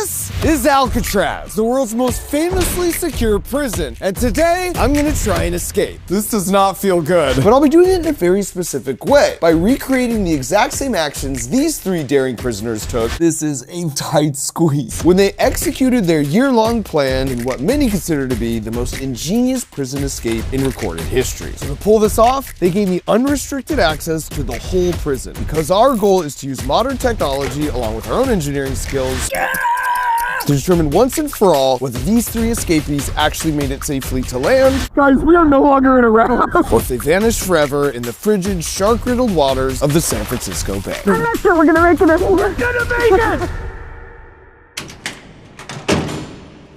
This is Alcatraz, the world's most famously secure prison. And today, I'm gonna try and escape. This does not feel good, but I'll be doing it in a very specific way, by recreating the exact same actions these 3 daring prisoners took. This is a tight squeeze. When they executed their year-long plan in what many consider to be the most ingenious prison escape in recorded history. So to pull this off, they gave me unrestricted access to the whole prison, because our goal is to use modern technology along with our own engineering skills to determine once and for all whether these 3 escapees actually made it safely to land. Guys, we are no longer in a raft. Or if they vanished forever in the frigid, shark-riddled waters of the San Francisco Bay. I'm not sure we're gonna make it. We're gonna make it!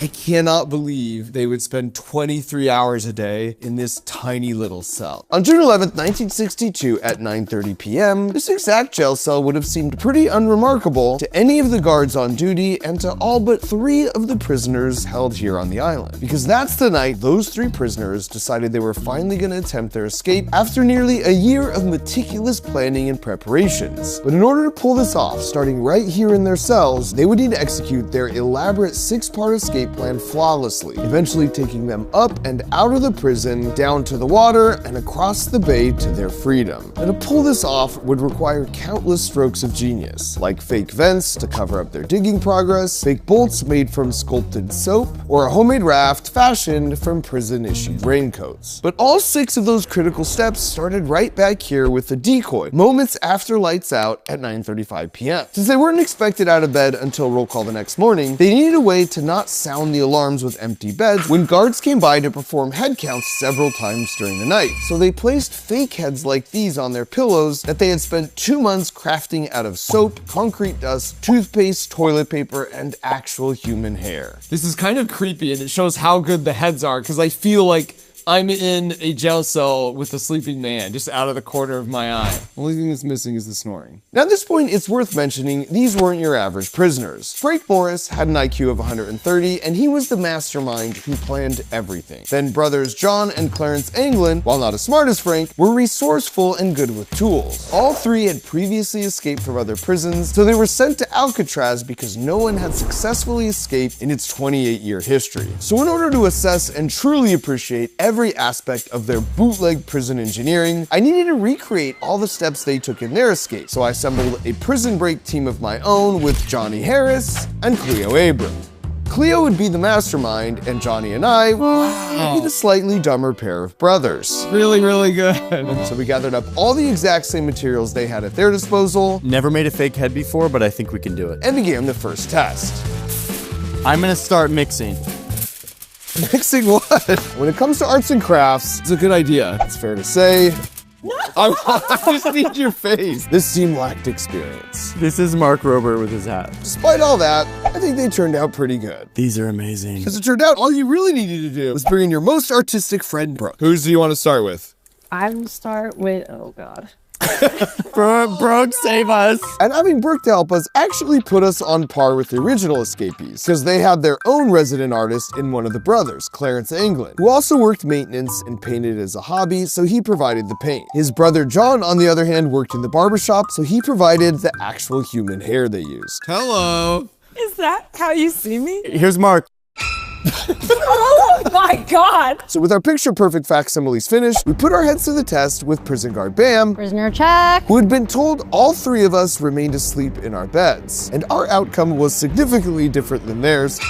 I cannot believe they would spend 23 hours a day in this tiny little cell. On June 11th, 1962 at 9:30 p.m., this exact jail cell would have seemed pretty unremarkable to any of the guards on duty and to all but 3 of the prisoners held here on the island. Because that's the night those 3 prisoners decided they were finally going to attempt their escape after nearly a year of meticulous planning and preparations. But in order to pull this off, starting right here in their cells, they would need to execute their elaborate 6-part escape plan flawlessly, eventually taking them up and out of the prison, down to the water, and across the bay to their freedom. And to pull this off would require countless strokes of genius, like fake vents to cover up their digging progress, fake bolts made from sculpted soap, or a homemade raft fashioned from prison-issued raincoats. But all 6 of those critical steps started right back here with the decoy, moments after lights out at 9:35 p.m. Since they weren't expected out of bed until roll call the next morning, they needed a way to not sound the alarms with empty beds when guards came by to perform head counts several times during the night. So they placed fake heads like these on their pillows that they had spent 2 months crafting out of soap, concrete dust, toothpaste, toilet paper, and actual human hair. This is kind of creepy, and it shows how good the heads are, because I feel like I'm in a jail cell with a sleeping man just out of the corner of my eye. Only thing that's missing is the snoring. Now at this point, it's worth mentioning these weren't your average prisoners. Frank Morris had an IQ of 130, and he was the mastermind who planned everything. Then brothers John and Clarence Anglin, while not as smart as Frank, were resourceful and good with tools. All 3 had previously escaped from other prisons, so they were sent to Alcatraz because no one had successfully escaped in its 28-year history. So in order to assess and truly appreciate every aspect of their bootleg prison engineering, I needed to recreate all the steps they took in their escape. So I assembled a prison break team of my own with Johnny Harris and Cleo Abram. Cleo would be the mastermind, and Johnny and I would be the slightly dumber pair of brothers. Really, really good. So we gathered up all the exact same materials they had at their disposal. Never made a fake head before, but I think we can do it. And began the first test. I'm gonna start mixing. Mixing what? When it comes to arts and crafts, it's a good idea. It's fair to say. I just need your face. This team lacked experience. This is Mark Rober with his hat. Despite all that, I think they turned out pretty good. These are amazing. As it turned out, all you really needed to do was bring in your most artistic friend, Brooke. Whose do you want to start with? I will start with, oh God. Brooke, save us. And having Brooke to help us actually put us on par with the original escapees, because they had their own resident artist in one of the brothers, Clarence Anglin, who also worked maintenance and painted as a hobby, so he provided the paint. His brother John, on the other hand, worked in the barbershop, so he provided the actual human hair they used. Hello. Is that how you see me? Here's Mark. Oh my God! So with our picture-perfect facsimiles finished, we put our heads to the test with prison guard Bam, Prisoner check. who had been told all 3 of us remained asleep in our beds. And our outcome was significantly different than theirs.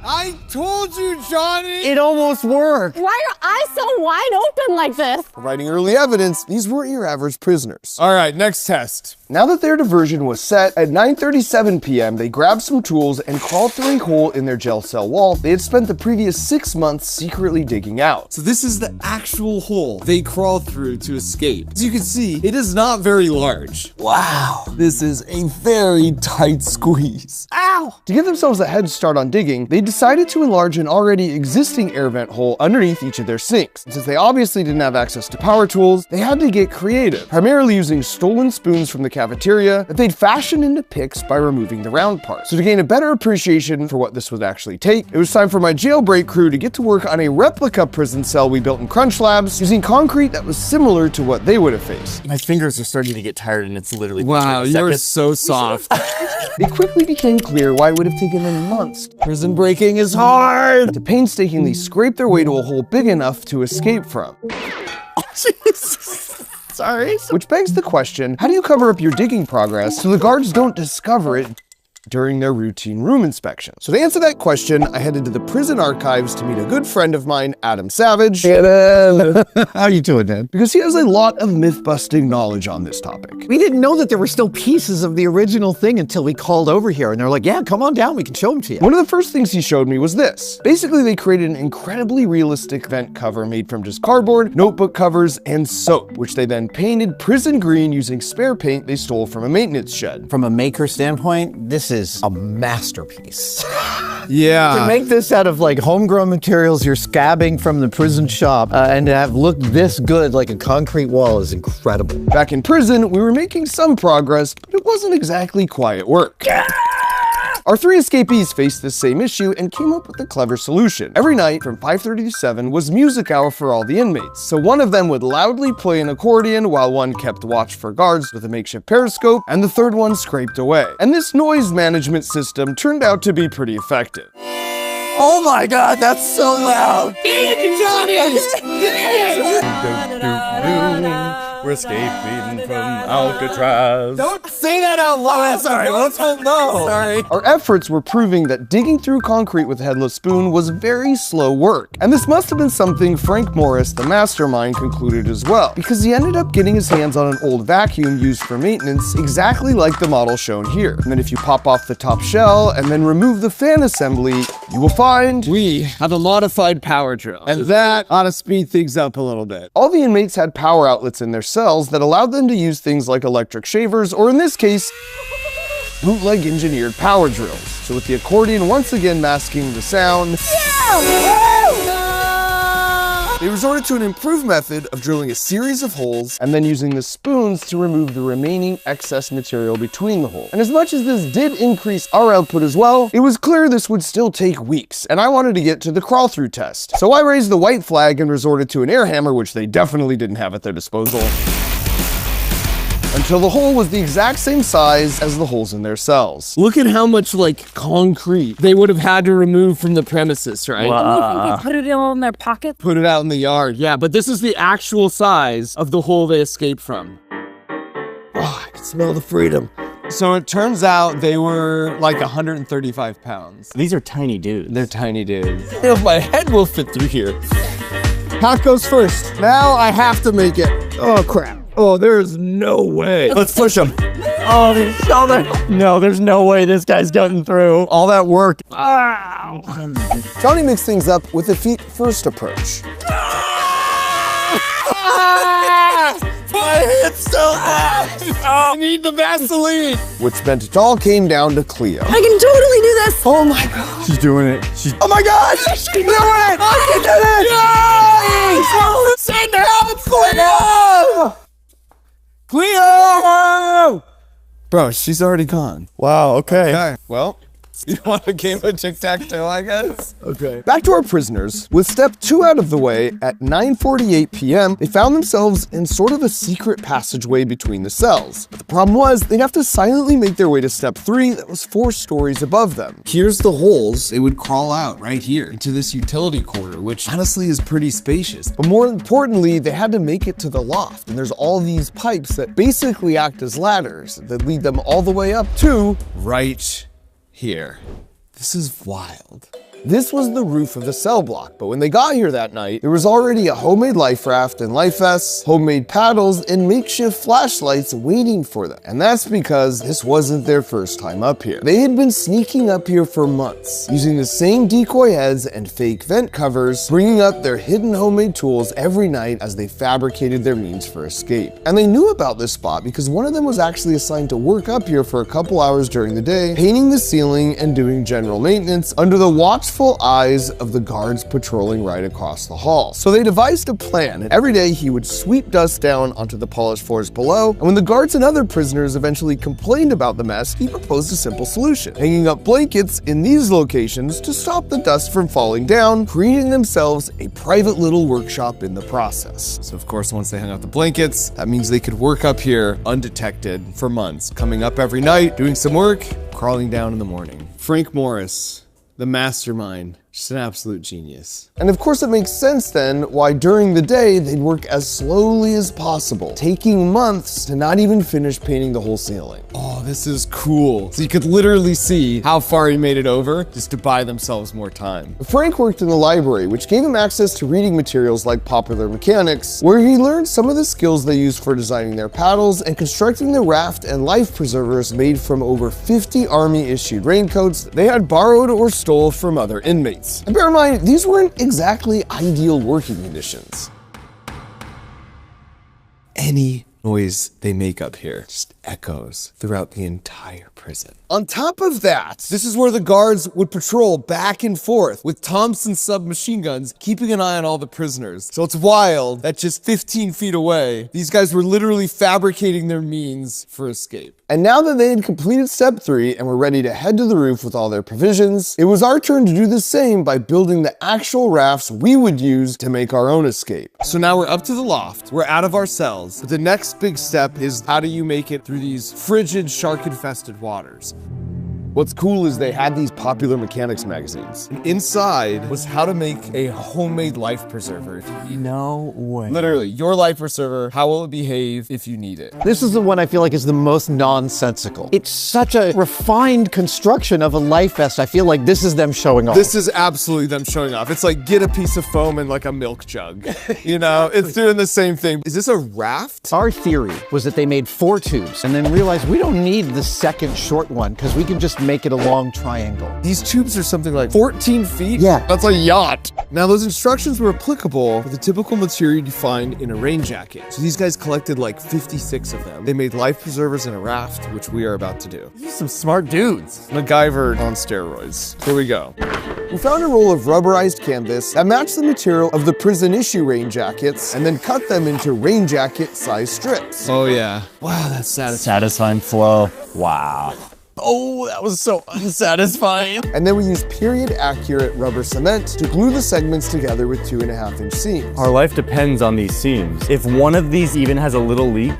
I told you, Johnny! It almost worked. Why are eyes so wide open like this? Providing early evidence, these weren't your average prisoners. All right, next test. Now that their diversion was set, at 9:37 p.m., they grabbed some tools and crawled through a hole in their jail cell wall they had spent the previous 6 months secretly digging out. So this is the actual hole they crawled through to escape. As you can see, it is not very large. Wow, this is a very tight squeeze. Ow! To give themselves a head start on digging, they decided to enlarge an already existing air vent hole underneath each of their sinks. And since they obviously didn't have access to power tools, they had to get creative, primarily using stolen spoons from the cafeteria that they'd fashioned into picks by removing the round part. So to gain a better appreciation for what this would actually take, it was time for my jailbreak crew to get to work on a replica prison cell we built in Crunch Labs using concrete that was similar to what they would have faced. My fingers are starting to get tired and it's literally Wow, you're so soft. It quickly became clear why it would have taken them months. Prison breaking is hard! To painstakingly scrape their way to a hole big enough to escape from. Sorry. Which begs the question, how do you cover up your digging progress so the guards don't discover it during their routine room inspection? So to answer that question, I headed to the prison archives to meet a good friend of mine, Adam Savage. How you doing, Dan? Because he has a lot of myth-busting knowledge on this topic. We didn't know that there were still pieces of the original thing until we called over here, and they're like, yeah, come on down, we can show them to you. One of the first things he showed me was this. Basically, they created an incredibly realistic vent cover made from just cardboard, notebook covers, and soap, which they then painted prison green using spare paint they stole from a maintenance shed. From a maker standpoint, this is a masterpiece. Yeah. To make this out of like homegrown materials you're scabbing from the prison shop and to have looked this good like a concrete wall is incredible. Back in prison, we were making some progress, but it wasn't exactly quiet work. Our three escapees faced this same issue and came up with a clever solution. Every night from 5:30 to 7 was music hour for all the inmates. So one of them would loudly play an accordion while one kept watch for guards with a makeshift periscope and the third one scraped away. And this noise management system turned out to be pretty effective. Oh my God, that's so loud. We're escaping from Alcatraz. Don't say that out loud. Sorry, no. Sorry. Our efforts were proving that digging through concrete with a headless spoon was very slow work. And this must have been something Frank Morris, the mastermind, concluded as well, because he ended up getting his hands on an old vacuum used for maintenance, exactly like the model shown here. And then if you pop off the top shell and then remove the fan assembly, you will find We have a modified power drill, and that ought to speed things up a little bit. all the inmates had power outlets in their cells that allowed them to use things like electric shavers, or in this case, bootleg engineered power drills. So with the accordion once again masking the sound, they resorted to an improved method of drilling a series of holes and then using the spoons to remove the remaining excess material between the holes. And as much as this did increase our output as well, it was clear this would still take weeks, and I wanted to get to the crawl through test. So I raised the white flag and resorted to an air hammer, which they definitely didn't have at their disposal, until the hole was the exact same size as the holes in their cells. Look at how much, like, concrete they would have had to remove from the premises, right? You put it all in their pocket? Put it out in the yard. Yeah, but this is the actual size of the hole they escaped from. Oh, I can smell the freedom. So it turns out they were like 135 pounds. These are tiny dudes. They're tiny dudes. If my head will fit through here. Hat goes first. Now I have to make it. Oh, crap. Oh, there's no way. Let's push him. Oh, no, there's no way this guy's getting through. All that work. Ow. Johnny mixed things up with a feet first approach, My head's so hot. I need the Vaseline. which meant it all came down to Cleo. I can totally do this! Oh my God. She's doing it. Oh my God. She's doing it. I can do it. Yes. Send help, Cleo. Cleo. Bro, she's already gone. Wow, okay. Okay, well, you want a game of tic-tac-toe, I guess? Okay. Back to our prisoners. With step 2 out of the way, at 9:48 p.m., they found themselves in sort of a secret passageway between the cells. But the problem was, they'd have to silently make their way to step 3 that was 4 stories above them. Here's the holes. They would crawl out right here into this utility corridor, which honestly is pretty spacious. But more importantly, they had to make it to the loft, and there's all these pipes that basically act as ladders that lead them all the way up to Right here. This is wild. This was the roof of the cell block, but when they got here that night, there was already a homemade life raft and life vests, homemade paddles, and makeshift flashlights waiting for them. And that's because this wasn't their first time up here. They had been sneaking up here for months, using the same decoy heads and fake vent covers, bringing up their hidden homemade tools every night as they fabricated their means for escape. And they knew about this spot because one of them was actually assigned to work up here for a couple hours during the day, painting the ceiling and doing general maintenance under the watchful watchful eyes of the guards patrolling right across the hall. So they devised a plan, and every day he would sweep dust down onto the polished floors below, and when the guards and other prisoners eventually complained about the mess, he proposed a simple solution, hanging up blankets in these locations to stop the dust from falling down, creating themselves a private little workshop in the process. So of course, once they hung out the blankets, that means they could work up here undetected for months, coming up every night, doing some work, crawling down in the morning. Frank Morris, the mastermind, just an absolute genius. And of course it makes sense then why during the day they'd work as slowly as possible, taking months to not even finish painting the whole ceiling. Oh, this is cool. So you could literally see how far he made it over just to buy themselves more time. Frank worked in the library, which gave him access to reading materials like popular mechanics, where he learned some of the skills they used for designing their paddles and constructing the raft and life preservers made from over 50 Army-issued raincoats they had borrowed or stole from other inmates. And bear in mind, these weren't exactly ideal working conditions. Any noise they make up here just echoes throughout the entire prison. On top of that, this is where the guards would patrol back and forth with Thompson submachine guns, keeping an eye on all the prisoners. So it's wild that just 15 feet away, these guys were literally fabricating their means for escape. And now that they had completed step 3 and were ready to head to the roof with all their provisions, it was our turn to do the same by building the actual rafts we would use to make our own escape. So now we're up to the loft, we're out of our cells, but the next big step is how do you make it through these frigid, shark-infested waters? What's cool is they had these popular mechanics magazines. And inside was how to make a homemade life preserver if you need it. No way. Literally, your life preserver, how will it behave if you need it? This is the one I feel like is the most nonsensical. It's such a refined construction of a life vest. I feel like this is them showing off. This is absolutely them showing off. It's like get a piece of foam and like a milk jug. You know, it's doing the same thing. Is this a raft? Our theory was that they made 4 tubes and then realized we don't need the second short one because we can just make it a long triangle. These tubes are something like 14 feet? Yeah. That's a yacht. Now those instructions were applicable for the typical material you find in a rain jacket. So these guys collected like 56 of them. They made life preservers in a raft, which we are about to do. These are some smart dudes. MacGyver on steroids. Here we go. We found a roll of rubberized canvas that matched the material of the prison issue rain jackets and then cut them into rain jacket size strips. Oh yeah. Wow, that's satisfying. Satisfying flow. Wow. Oh, that was so unsatisfying. And then we used period accurate rubber cement to glue the segments together with 2.5-inch seams. Our life depends on these seams. If one of these even has a little leak,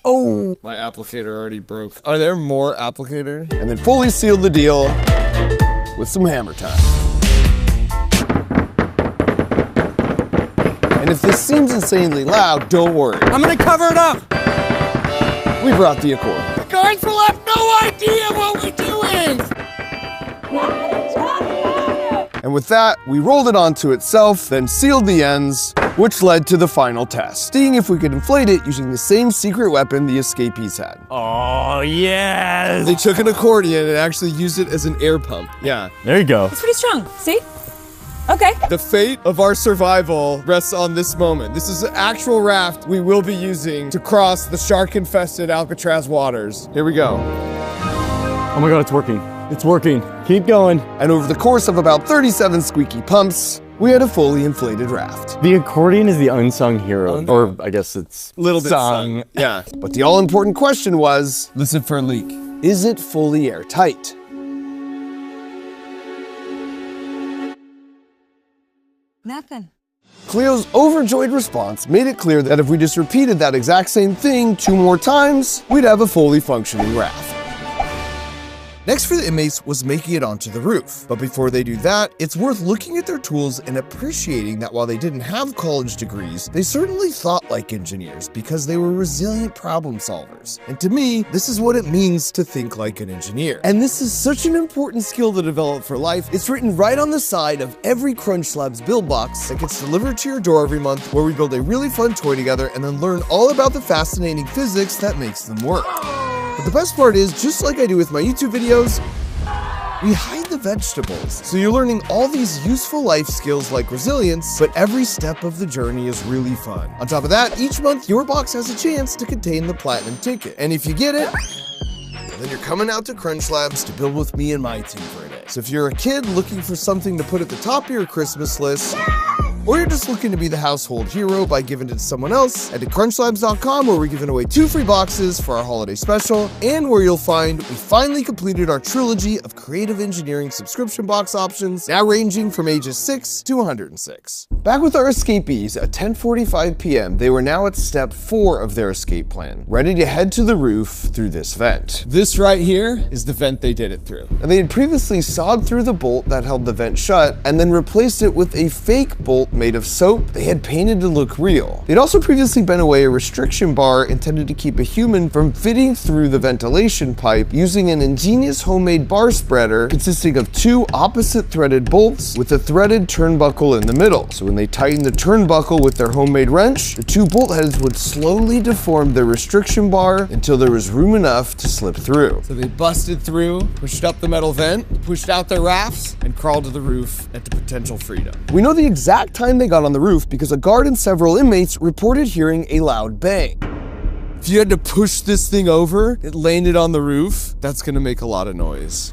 oh. My applicator already broke. Are there more applicator? And then fully sealed the deal with some hammer time. And if this seems insanely loud, don't worry. I'm gonna cover it up. We brought the accord. The guards will have no idea what we're doing. And with that, we rolled it onto itself, then sealed the ends, which led to the final test, seeing if we could inflate it using the same secret weapon the escapees had. Oh, yes. They took an accordion and actually used it as an air pump. Yeah. There you go. It's pretty strong. See? Okay. The fate of our survival rests on this moment. This is an actual raft we will be using to cross the shark-infested Alcatraz waters. Here we go. Oh my God, it's working. It's working. Keep going. And over the course of about 37 squeaky pumps, we had a fully inflated raft. The accordion is the unsung hero, or I guess it's A little bit sung. Yeah. But the all-important question was, listen for a leak. Is it fully airtight? Nothing. Cleo's overjoyed response made it clear that if we just repeated that exact same thing 2 more times, we'd have a fully functioning raft. Next for the inmates was making it onto the roof. But before they do that, it's worth looking at their tools and appreciating that while they didn't have college degrees, they certainly thought like engineers because they were resilient problem solvers. And to me, this is what it means to think like an engineer. And this is such an important skill to develop for life. It's written right on the side of every Crunch Labs build box that gets delivered to your door every month, where we build a really fun toy together and then learn all about the fascinating physics that makes them work. But the best part is, just like I do with my YouTube videos, we hide the vegetables. So you're learning all these useful life skills like resilience, but every step of the journey is really fun. On top of that, each month your box has a chance to contain the platinum ticket. And if you get it, then you're coming out to Crunch Labs to build with me and my team for a day. So if you're a kid looking for something to put at the top of your Christmas list, or you're just looking to be the household hero by giving it to someone else, head to CrunchLabs.com where we're giving away 2 free boxes for our holiday special, and where you'll find we finally completed our trilogy of creative engineering subscription box options, now ranging from ages 6 to 106. Back with our escapees at 10:45 p.m., they were now at step 4 of their escape plan, ready to head to the roof through this vent. This right here is the vent they did it through. And they had previously sawed through the bolt that held the vent shut, and then replaced it with a fake bolt made of soap they had painted to look real. They'd also previously bent away a restriction bar intended to keep a human from fitting through the ventilation pipe using an ingenious homemade bar spreader consisting of 2 opposite threaded bolts with a threaded turnbuckle in the middle. So when they tightened the turnbuckle with their homemade wrench, the 2 bolt heads would slowly deform the restriction bar until there was room enough to slip through. So they busted through, pushed up the metal vent, pushed out their rafts, and crawled to the roof at the potential freedom. We know the exact time they got on the roof because a guard and several inmates reported hearing a loud bang. If you had to push this thing over, it landed on the roof, that's gonna make a lot of noise.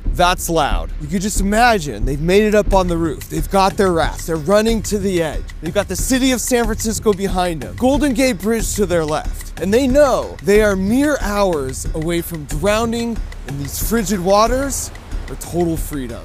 That's loud. You could just imagine they've made it up on the roof. They've got their rafts. They're running to the edge. They've got the city of San Francisco behind them, Golden Gate Bridge to their left. And they know they are mere hours away from drowning in these frigid waters or total freedom.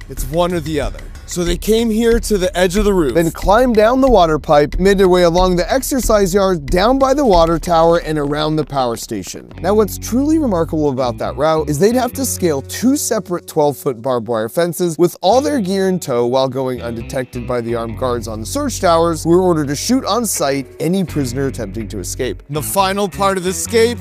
It's one or the other. So they came here to the edge of the roof, then climbed down the water pipe, made their way along the exercise yard, down by the water tower, and around the power station. Now what's truly remarkable about that route is they'd have to scale 2 separate 12-foot barbed wire fences with all their gear in tow while going undetected by the armed guards on the search towers, who were ordered to shoot on sight any prisoner attempting to escape. The final part of the escape,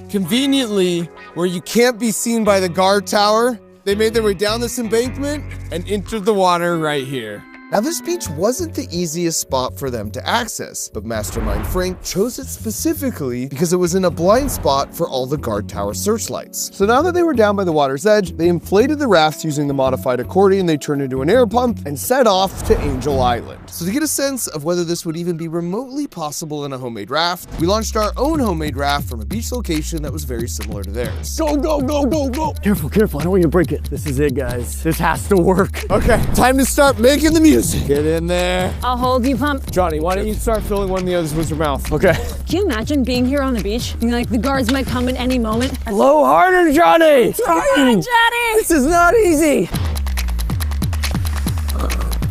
conveniently, where you can't be seen by the guard tower, they made their way down this embankment and entered the water right here. Now this beach wasn't the easiest spot for them to access, but Mastermind Frank chose it specifically because it was in a blind spot for all the guard tower searchlights. So now that they were down by the water's edge, they inflated the rafts using the modified accordion they turned into an air pump and set off to Angel Island. So to get a sense of whether this would even be remotely possible in a homemade raft, we launched our own homemade raft from a beach location that was very similar to theirs. Go, go, go, go, go. Careful, careful. I don't want you to break it. This is it, guys. This has to work. Okay, time to start making the music. Get in there. I'll hold you, Pump. Johnny, why don't you start filling one of the others with your mouth? Okay. Can you imagine being here on the beach? Being like, the guards might come at any moment. Blow harder, Johnny. Come on, Johnny! This is not easy.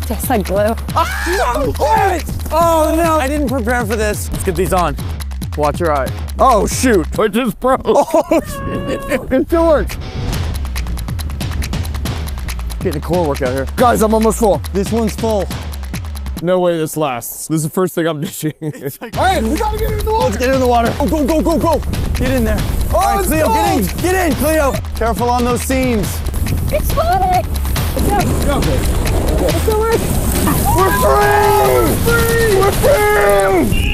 Tastes like glue. Oh no, I didn't prepare for this. Let's get these on. Watch your eye. Oh shoot, I just broke. Oh shit, it still works. Getting a core work out here. Guys, I'm almost full. This one's full. No way this lasts. This is the first thing I'm dishing. All right, we gotta get in the water. Let's get in the water. Oh, go, go, go, go. Get in there. Oh, all right, it's Cleo, cold. get in, Cleo. Careful on those seams. Exploding! Go. It's still working. We're free!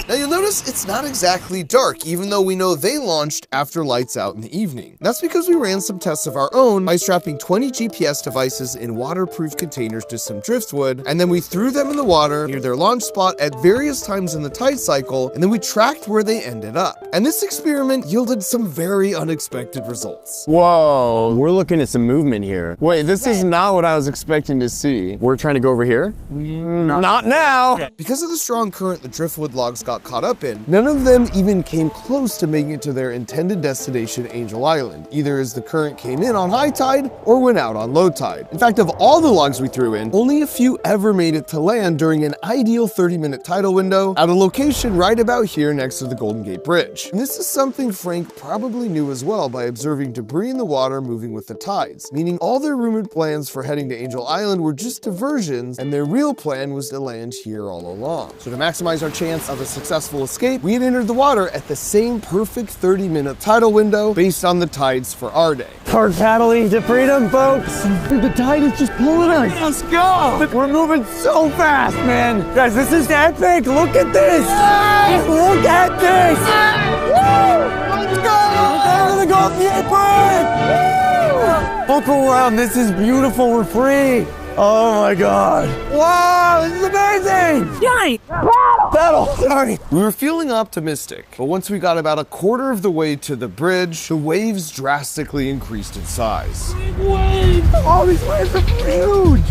Now you'll notice it's not exactly dark, even though we know they launched after lights out in the evening. That's because we ran some tests of our own by strapping 20 GPS devices in waterproof containers to some driftwood, and then we threw them in the water near their launch spot at various times in the tide cycle, and then we tracked where they ended up. And this experiment yielded some very unexpected results. Whoa, we're looking at some movement here. Wait, this is not what I was expecting to see. We're trying to go over here? Not now. Because of the strong current the driftwood logs got caught up in, none of them even came close to making it to their intended destination, Angel Island, either as the current came in on high tide or went out on low tide. In fact, of all the logs we threw in, only a few ever made it to land during an ideal 30-minute tidal window at a location right about here next to the Golden Gate Bridge. And this is something Frank probably knew as well by observing debris in the water moving with the tides, meaning all their rumored plans for heading to Angel Island were just diversions, and their real plan was to land here all along. So to maximize our chance of a successful escape, we had entered the water at the same perfect 30-minute tidal window based on the tides for our day. We're paddling to freedom, folks. The tide is just pulling us. Let's go. We're moving so fast, man. Guys, this is epic. Look at this. Look at this. Let's go. We're going to the Golden Gate Bridge. Look around. This is beautiful. We're free. Oh my God. Wow, this is amazing. Johnny! Pedal. Sorry. We were feeling optimistic, but once we got about a quarter of the way to the bridge, the waves drastically increased in size. Waves. All these waves are huge.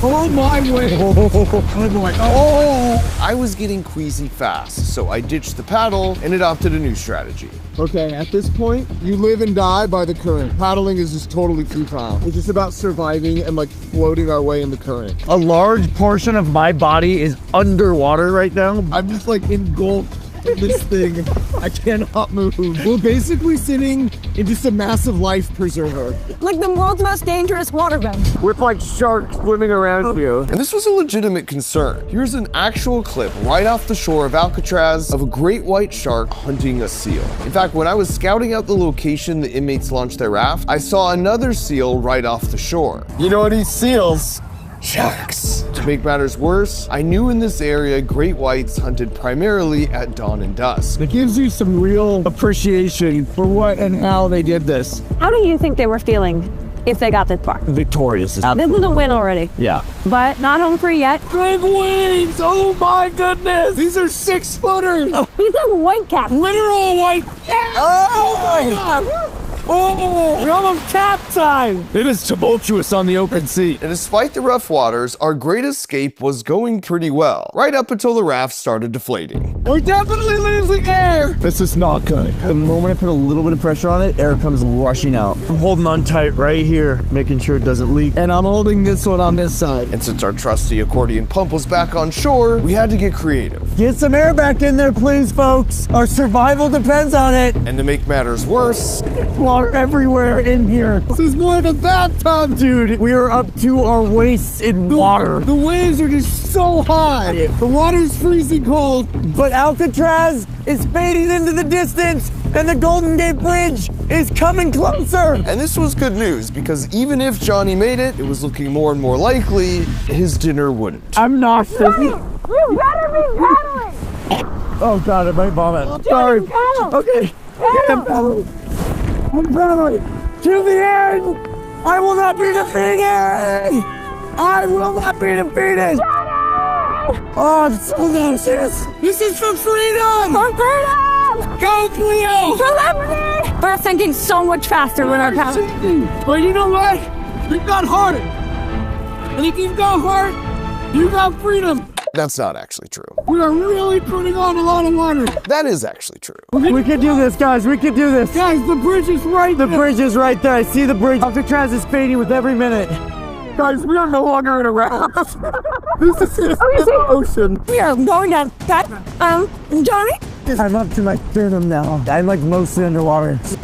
Oh my way. Oh. I was getting queasy fast, so I ditched the paddle and adopted a new strategy. Okay, at this point, you live and die by the current. Paddling is just totally futile. It's just about surviving and like floating our way in the current. A large portion of my body is underwater right now. I'm just like engulfed in this thing. I cannot move. We're basically sitting in just a massive life preserver. Like the world's most dangerous waterbend. With like sharks swimming around you. And this was a legitimate concern. Here's an actual clip right off the shore of Alcatraz of a great white shark hunting a seal. In fact, when I was scouting out the location the inmates launched their raft, I saw another seal right off the shore. You know what, these seals? Sharks. To make matters worse, I knew in this area great whites hunted primarily at dawn and dusk. It gives you some real appreciation for what and how they did this. How do you think they were feeling if they got this far? Victorious. This is a win already. Yeah. But not home free yet. Big wings! Oh my goodness! These are 6-footers! Oh, he's a white cap. Literal white cat! Oh my God! Oh, we're almost capsized! It is tumultuous on the open sea. And despite the rough waters, our great escape was going pretty well, right up until the raft started deflating. We're definitely losing air! This is not good. The moment I put a little bit of pressure on it, air comes rushing out. I'm holding on tight right here, making sure it doesn't leak. And I'm holding this one on this side. And since our trusty accordion pump was back on shore, we had to get creative. Get some air back in there, please, folks. Our survival depends on it. And to make matters worse, Water everywhere in here. This is more than bathtub, Dude, we are up to our waists in water. The waves are just so high. The water's freezing cold. But Alcatraz is fading into the distance, and the Golden Gate Bridge is coming closer. and this was good news because even if Johnny made it, it was looking more and more likely his dinner wouldn't. I'm nauseous. You better be paddling! Oh God, I might vomit. Sorry. Sorry. Okay. I'm paddling. I'm paddling to the end. I will not be defeated. I will not be defeated. Oh, I'm so nauseous. This is for freedom! For freedom! Go, Cleo! For liberty! We're thinking so much faster when our paddle. But you know what? We've got heart. And if you've got heart, you've got freedom. That's not actually true. We are really putting on a lot of water. That is actually true. We can do this, guys. We can do this. Guys, the bridge is right The there. bridge is right there. I see the bridge. Alcatraz is fading with every minute. Guys, we are no longer in a raft. This is the ocean. We are going down. Johnny? I'm up to my sternum now. I'm like mostly underwater. Stay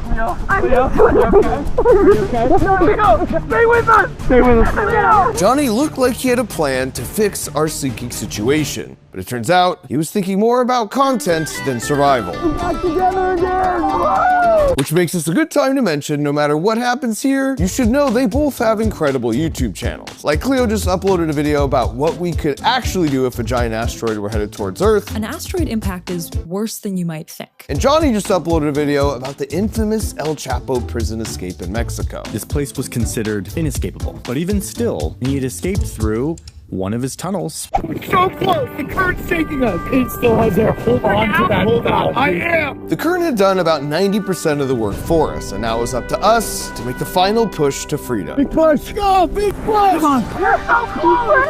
with us. Stay with us. Johnny looked like he had a plan to fix our sinking situation, but it turns out he was thinking more about content than survival. Back together again. Woo! Which makes this a good time to mention, no matter what happens here, you should know they both have incredible YouTube channels. Like Cleo just uploaded a video about what we could actually do if a giant asteroid were headed towards Earth. An asteroid impact is worse than you might think. And Johnny just uploaded a video about the infamous El Chapo prison escape in Mexico. This place was considered inescapable, but even still, he had escaped through one of his tunnels. So close. The current's taking us. It's still right there. Hold on to that. Hold on. I am. The current had done about 90% of the work for us, and now it was up to us to make the final push to freedom. Big push. Go, big push. Come on. You're so close!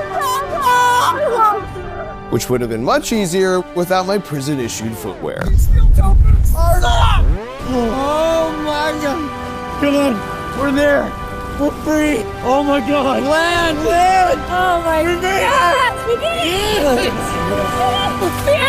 Which would have been much easier without my prison-issued footwear. Oh my God. Come on. We're there. We're free. Oh my God. Land. Oh my God! We did it!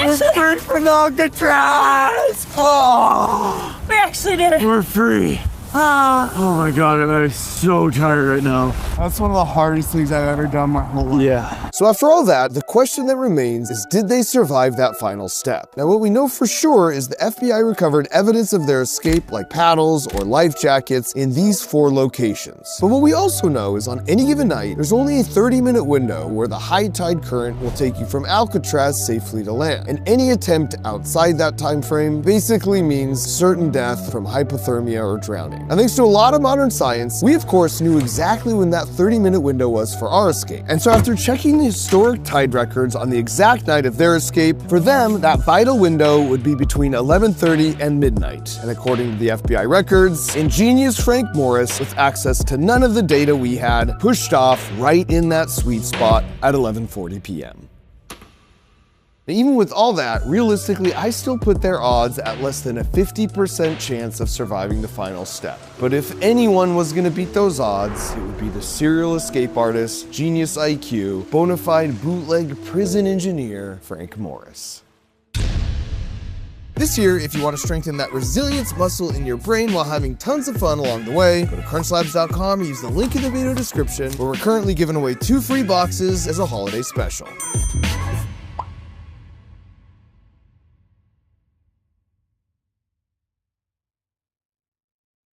We're free from Alcatraz. Oh, We actually did it! we're free. Oh my God, I'm so tired right now. That's one of the hardest things I've ever done my whole life. Yeah. So after all that, the question that remains is, did they survive that final step? Now, what we know for sure is the FBI recovered evidence of their escape, like paddles or life jackets, in these 4 locations. But what we also know is on any given night, there's only a 30-minute window where the high tide current will take you from Alcatraz safely to land. And any attempt outside that time frame basically means certain death from hypothermia or drowning. happening. And thanks to a lot of modern science, we of course knew exactly when that 30-minute window was for our escape. And so after checking the historic tide records on the exact night of their escape, for them, that vital window would be between 11:30 and midnight. And according to the FBI records, ingenious Frank Morris, with access to none of the data we had, pushed off right in that sweet spot at 11:40 p.m. Even with all that, realistically, I still put their odds at less than a 50% chance of surviving the final step. But if anyone was gonna beat those odds, it would be the serial escape artist, genius IQ, bona fide bootleg prison engineer, Frank Morris. This year, if you want to strengthen that resilience muscle in your brain while having tons of fun along the way, go to crunchlabs.com and use the link in the video description, where we're currently giving away 2 free boxes as a holiday special.